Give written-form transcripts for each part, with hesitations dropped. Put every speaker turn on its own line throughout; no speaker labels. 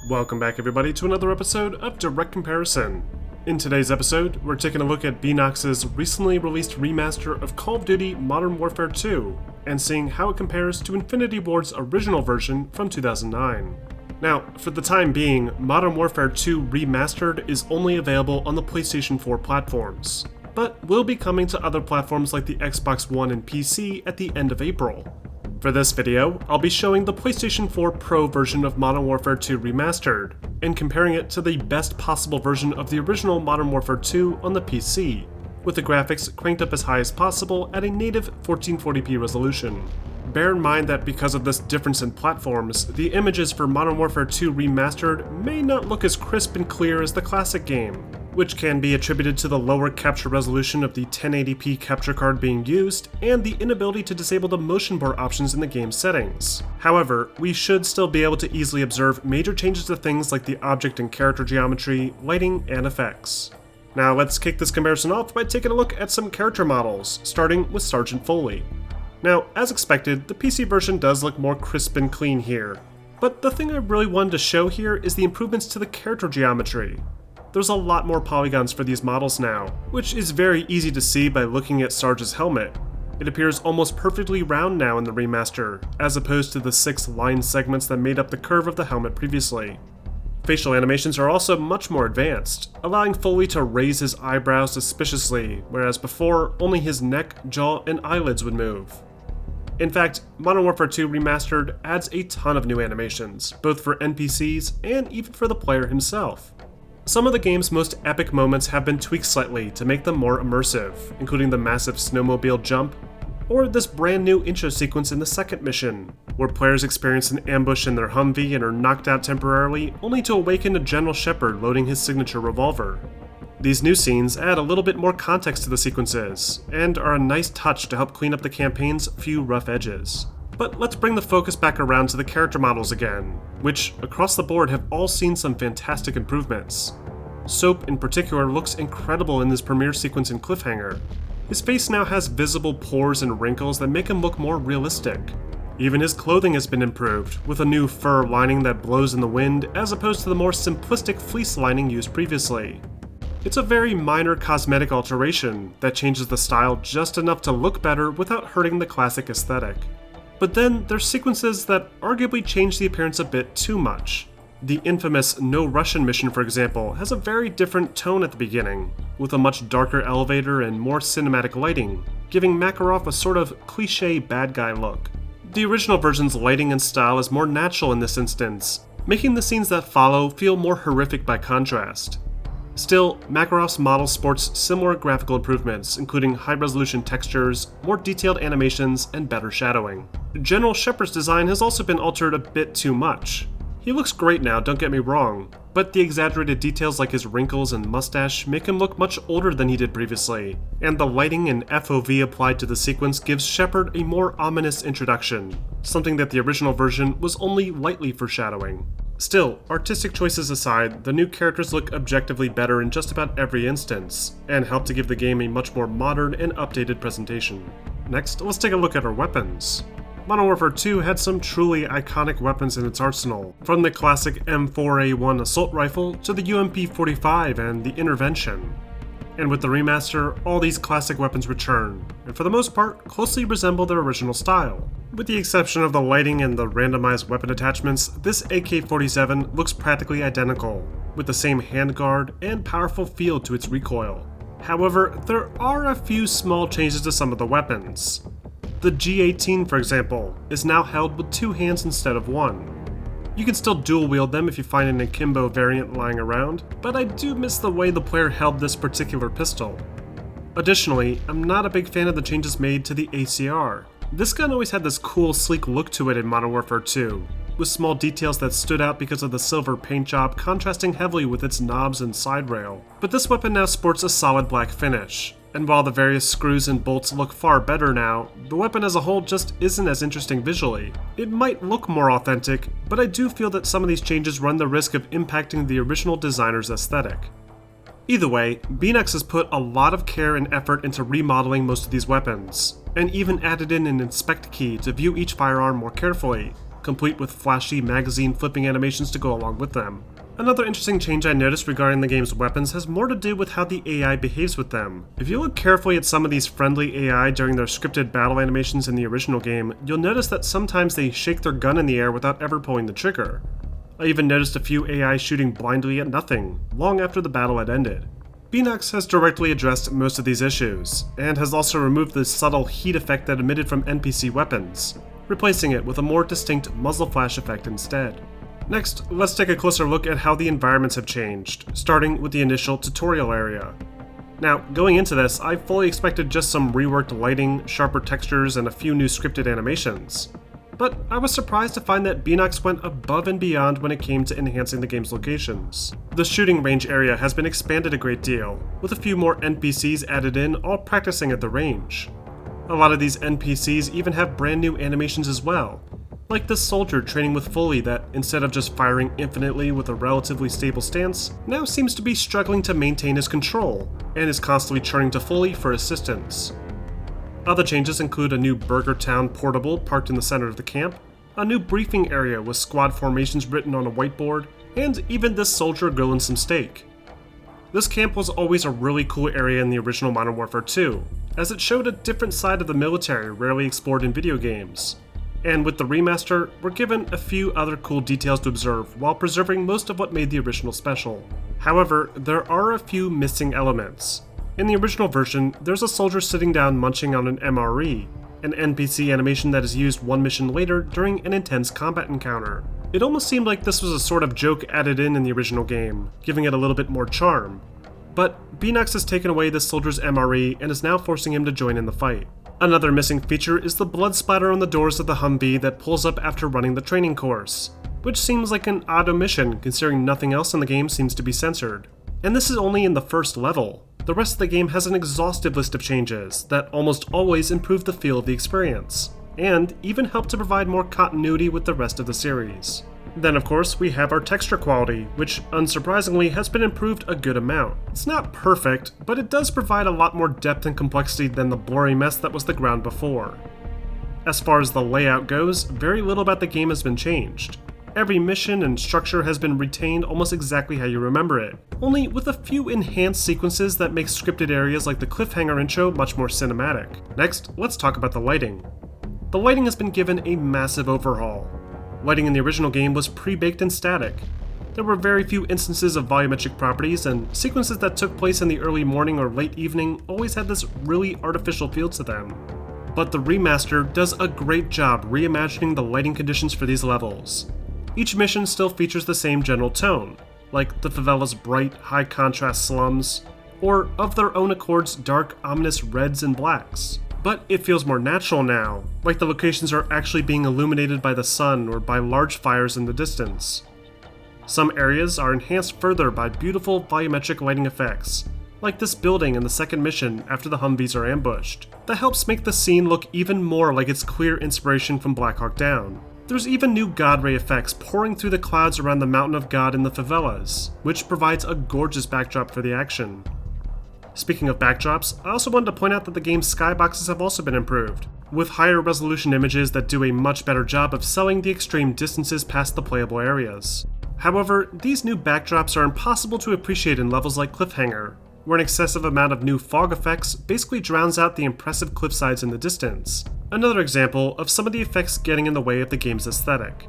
Welcome back everybody to another episode of Direct Comparison. In today's episode, we're taking a look at Beanox's recently released remaster of Call of Duty Modern Warfare 2, and seeing how it compares to Infinity Ward's original version from 2009. Now, for the time being, Modern Warfare 2 Remastered is only available on the PlayStation 4 platforms, but will be coming to other platforms like the Xbox One and PC at the end of April. For this video, I'll be showing the PlayStation 4 Pro version of Modern Warfare 2 Remastered, and comparing it to the best possible version of the original Modern Warfare 2 on the PC, with the graphics cranked up as high as possible at a native 1440p resolution. Bear in mind that because of this difference in platforms, the images for Modern Warfare 2 Remastered may not look as crisp and clear as the classic game, which can be attributed to the lower capture resolution of the 1080p capture card being used and the inability to disable the motion blur options in the game's settings. However, we should still be able to easily observe major changes to things like the object and character geometry, lighting, and effects. Now let's kick this comparison off by taking a look at some character models, starting with Sergeant Foley. Now, as expected, the PC version does look more crisp and clean here, but the thing I really wanted to show here is the improvements to the character geometry. There's a lot more polygons for these models now, which is very easy to see by looking at Sarge's helmet. It appears almost perfectly round now in the remaster, as opposed to the 6 line segments that made up the curve of the helmet previously. Facial animations are also much more advanced, allowing Foley to raise his eyebrows suspiciously, whereas before, only his neck, jaw, and eyelids would move. In fact, Modern Warfare 2 Remastered adds a ton of new animations, both for NPCs and even for the player himself. Some of the game's most epic moments have been tweaked slightly to make them more immersive, including the massive snowmobile jump, or this brand new intro sequence in the second mission, where players experience an ambush in their Humvee and are knocked out temporarily, only to awaken to General Shepard loading his signature revolver. These new scenes add a little bit more context to the sequences, and are a nice touch to help clean up the campaign's few rough edges. But let's bring the focus back around to the character models again, which across the board have all seen some fantastic improvements. Soap in particular looks incredible in this premiere sequence in Cliffhanger. His face now has visible pores and wrinkles that make him look more realistic. Even his clothing has been improved, with a new fur lining that blows in the wind as opposed to the more simplistic fleece lining used previously. It's a very minor cosmetic alteration that changes the style just enough to look better without hurting the classic aesthetic. But then there's sequences that arguably change the appearance a bit too much. The infamous No Russian mission, for example, has a very different tone at the beginning, with a much darker elevator and more cinematic lighting, giving Makarov a sort of cliché bad guy look. The original version's lighting and style is more natural in this instance, making the scenes that follow feel more horrific by contrast. Still, Makarov's model sports similar graphical improvements, including high-resolution textures, more detailed animations, and better shadowing. General Shepard's design has also been altered a bit too much. He looks great now, don't get me wrong, but the exaggerated details like his wrinkles and mustache make him look much older than he did previously, and the lighting and FOV applied to the sequence gives Shepard a more ominous introduction, something that the original version was only lightly foreshadowing. Still, artistic choices aside, the new characters look objectively better in just about every instance, and help to give the game a much more modern and updated presentation. Next, let's take a look at our weapons. Modern Warfare 2 had some truly iconic weapons in its arsenal, from the classic M4A1 assault rifle to the UMP-45 and the Intervention. And with the remaster, all these classic weapons return, and for the most part, closely resemble their original style. With the exception of the lighting and the randomized weapon attachments, this AK-47 looks practically identical, with the same handguard and powerful feel to its recoil. However, there are a few small changes to some of the weapons. The G18, for example, is now held with 2 hands instead of 1. You can still dual wield them if you find an akimbo variant lying around, but I do miss the way the player held this particular pistol. Additionally, I'm not a big fan of the changes made to the ACR. This gun always had this cool, sleek look to it in Modern Warfare 2, with small details that stood out because of the silver paint job contrasting heavily with its knobs and side rail. But this weapon now sports a solid black finish, and while the various screws and bolts look far better now, the weapon as a whole just isn't as interesting visually. It might look more authentic, but I do feel that some of these changes run the risk of impacting the original designer's aesthetic. Either way, Beanox has put a lot of care and effort into remodeling most of these weapons, and even added in an inspect key to view each firearm more carefully, complete with flashy magazine flipping animations to go along with them. Another interesting change I noticed regarding the game's weapons has more to do with how the AI behaves with them. If you look carefully at some of these friendly AI during their scripted battle animations in the original game, you'll notice that sometimes they shake their gun in the air without ever pulling the trigger. I even noticed a few AI shooting blindly at nothing, long after the battle had ended. Beenox has directly addressed most of these issues, and has also removed the subtle heat effect that emitted from NPC weapons, replacing it with a more distinct muzzle flash effect instead. Next, let's take a closer look at how the environments have changed, starting with the initial tutorial area. Now, going into this, I fully expected just some reworked lighting, sharper textures, and a few new scripted animations. But I was surprised to find that Beenox went above and beyond when it came to enhancing the game's locations. The shooting range area has been expanded a great deal, with a few more NPCs added in, all practicing at the range. A lot of these NPCs even have brand new animations as well, like this soldier training with Foley that, instead of just firing infinitely with a relatively stable stance, now seems to be struggling to maintain his control, and is constantly turning to Foley for assistance. Other changes include a new Burger Town portable parked in the center of the camp, a new briefing area with squad formations written on a whiteboard, and even this soldier grilling some steak. This camp was always a really cool area in the original Modern Warfare 2, as it showed a different side of the military rarely explored in video games. And with the remaster, we're given a few other cool details to observe while preserving most of what made the original special. However, there are a few missing elements. In the original version, there's a soldier sitting down munching on an MRE, an NPC animation that is used one mission later during an intense combat encounter. It almost seemed like this was a sort of joke added in the original game, giving it a little bit more charm. But Beenox has taken away this soldier's MRE and is now forcing him to join in the fight. Another missing feature is the blood splatter on the doors of the Humvee that pulls up after running the training course, which seems like an odd omission considering nothing else in the game seems to be censored. And this is only in the first level. The rest of the game has an exhaustive list of changes that almost always improve the feel of the experience, and even help to provide more continuity with the rest of the series. Then of course we have our texture quality, which unsurprisingly has been improved a good amount. It's not perfect, but it does provide a lot more depth and complexity than the blurry mess that was the ground before. As far as the layout goes, very little about the game has been changed. Every mission and structure has been retained almost exactly how you remember it, only with a few enhanced sequences that make scripted areas like the cliffhanger intro much more cinematic. Next, let's talk about the lighting. The lighting has been given a massive overhaul. Lighting in the original game was pre-baked and static. There were very few instances of volumetric properties, and sequences that took place in the early morning or late evening always had this really artificial feel to them. But the remaster does a great job reimagining the lighting conditions for these levels. Each mission still features the same general tone, like the favela's bright, high-contrast slums, or of their own accords dark, ominous reds and blacks. But it feels more natural now, like the locations are actually being illuminated by the sun or by large fires in the distance. Some areas are enhanced further by beautiful volumetric lighting effects, like this building in the second mission after the Humvees are ambushed, that helps make the scene look even more like its clear inspiration from Black Hawk Down. There's even new God Ray effects pouring through the clouds around the Mountain of God in the favelas, which provides a gorgeous backdrop for the action. Speaking of backdrops, I also wanted to point out that the game's skyboxes have also been improved, with higher resolution images that do a much better job of selling the extreme distances past the playable areas. However, these new backdrops are impossible to appreciate in levels like Cliffhanger, where an excessive amount of new fog effects basically drowns out the impressive cliffsides in the distance. Another example of some of the effects getting in the way of the game's aesthetic.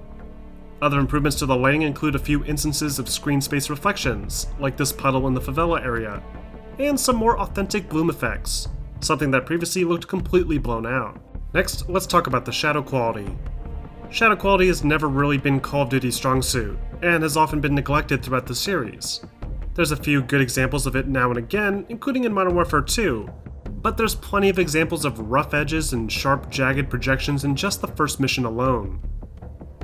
Other improvements to the lighting include a few instances of screen space reflections, like this puddle in the favela area, and some more authentic bloom effects, something that previously looked completely blown out. Next, let's talk about the shadow quality. Shadow quality has never really been Call of Duty's strong suit, and has often been neglected throughout the series. There's a few good examples of it now and again, including in Modern Warfare 2, but there's plenty of examples of rough edges and sharp, jagged projections in just the first mission alone.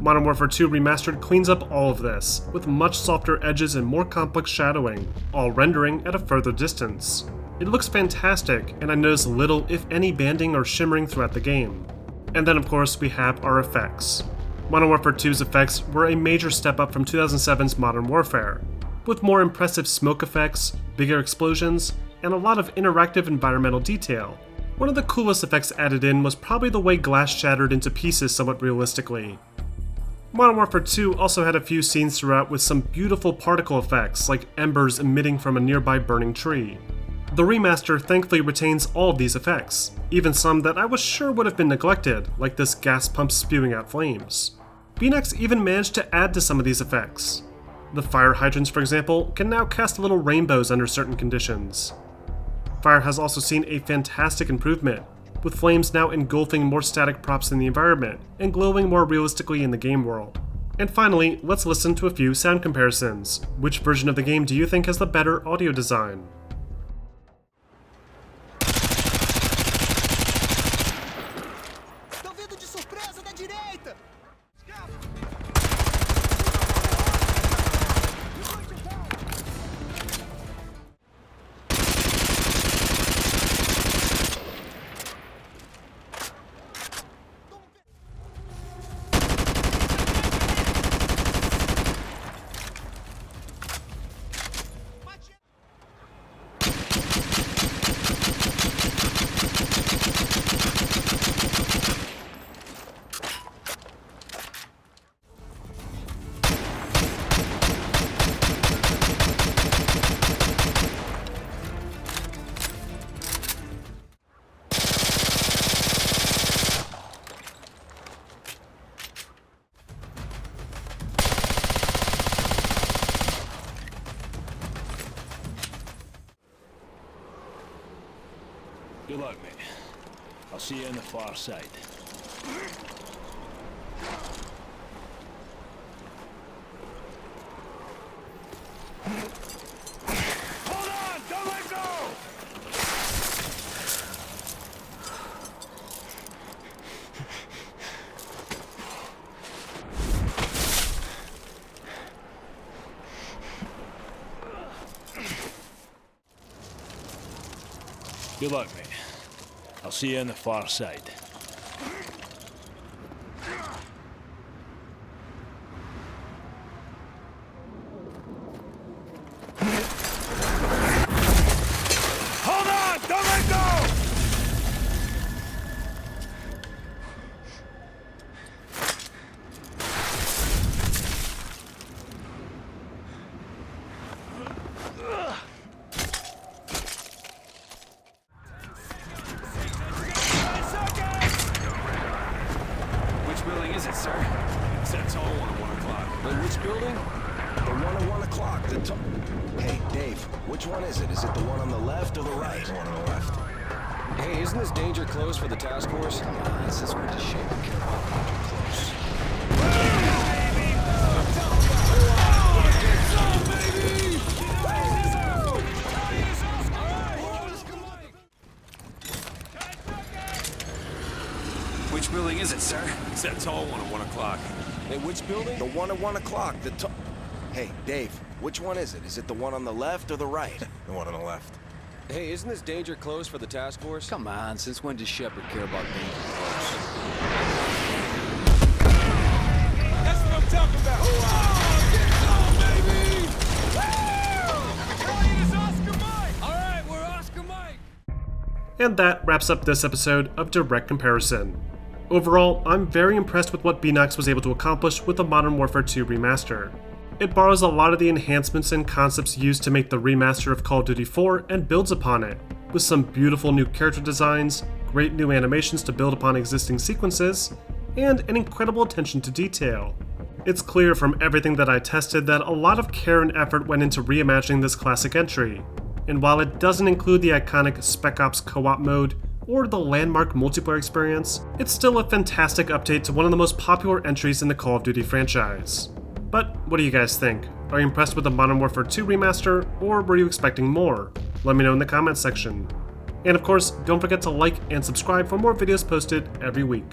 Modern Warfare 2 Remastered cleans up all of this, with much softer edges and more complex shadowing, all rendering at a further distance. It looks fantastic, and I notice little, if any, banding or shimmering throughout the game. And then of course we have our effects. Modern Warfare 2's effects were a major step up from 2007's Modern Warfare, with more impressive smoke effects, bigger explosions, and a lot of interactive environmental detail. One of the coolest effects added in was probably the way glass shattered into pieces somewhat realistically. Modern Warfare 2 also had a few scenes throughout with some beautiful particle effects, like embers emitting from a nearby burning tree. The remaster thankfully retains all of these effects, even some that I was sure would have been neglected, like this gas pump spewing out flames. BNX even managed to add to some of these effects. The fire hydrants, for example, can now cast little rainbows under certain conditions. Fire has also seen a fantastic improvement, with flames now engulfing more static props in the environment and glowing more realistically in the game world. And finally, let's listen to a few sound comparisons. Which version of the game do you think has the better audio design?
Good luck, mate. I'll see you on the far side. Hold on! Don't let go! Good luck, mate. I'll see you on the far side. Hold on! Don't let go!
Is it, sir? It's that tall one at 1 o'clock.
Wait, which building? The one at 1 o'clock. Hey, Dave, which one is it? Is it the one on the left or the right? The one on the left. Hey, isn't this danger close for the task force? Come on, this is when to shape and care about danger close.
Which building is it, sir? It's that tall one at 1 o'clock.
Hey, which building? The one at 1 o'clock. Hey, Dave, which one is it? Is it the one on the left or the right? The one on the left. Hey, isn't this danger close for the task force?
Come on, since when does Shepard care about danger close?
That's what I'm talking about! Oh, get it on, baby! Woo! It's Oscar Mike! All right, we're Oscar Mike!
And that wraps up this episode of Direct Comparison. Overall, I'm very impressed with what BNX was able to accomplish with the Modern Warfare 2 remaster. It borrows a lot of the enhancements and concepts used to make the remaster of Call of Duty 4 and builds upon it, with some beautiful new character designs, great new animations to build upon existing sequences, and an incredible attention to detail. It's clear from everything that I tested that a lot of care and effort went into reimagining this classic entry, and while it doesn't include the iconic Spec Ops co-op mode or the landmark multiplayer experience, it's still a fantastic update to one of the most popular entries in the Call of Duty franchise. But what do you guys think? Are you impressed with the Modern Warfare 2 remaster, or were you expecting more? Let me know in the comments section. And of course, don't forget to like and subscribe for more videos posted every week.